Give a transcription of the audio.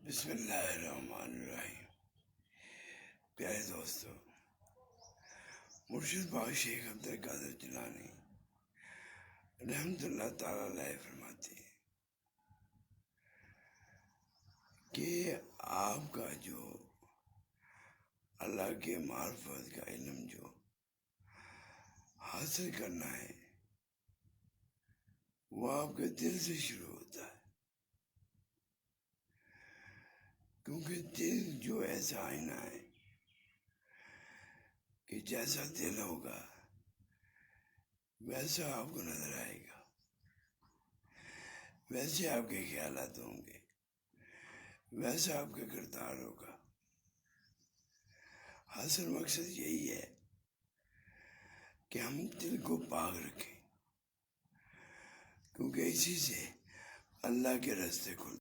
بسم اللہ الرحمن الرحیم۔ پیارے دوستو، مرشد باغ شیخ عبدالقادر جیلانی رحمۃ اللہ تعالیٰ علیہ فرماتے ہیں کہ آپ کا جو اللہ کے معرفت کا علم جو حاصل کرنا ہے وہ آپ کے دل سے شروع ہوتا ہے، کیونکہ دل جو ایسا آئینہ ہے کہ جیسا دل ہوگا ویسا آپ کو نظر آئے گا، ویسے آپ کے خیالات ہوں گے، ویسا آپ کا کردار ہوگا۔ حاصل مقصد یہی ہے کہ ہم دل کو پاک رکھیں، کیونکہ اسی سے اللہ کے راستے کھلتے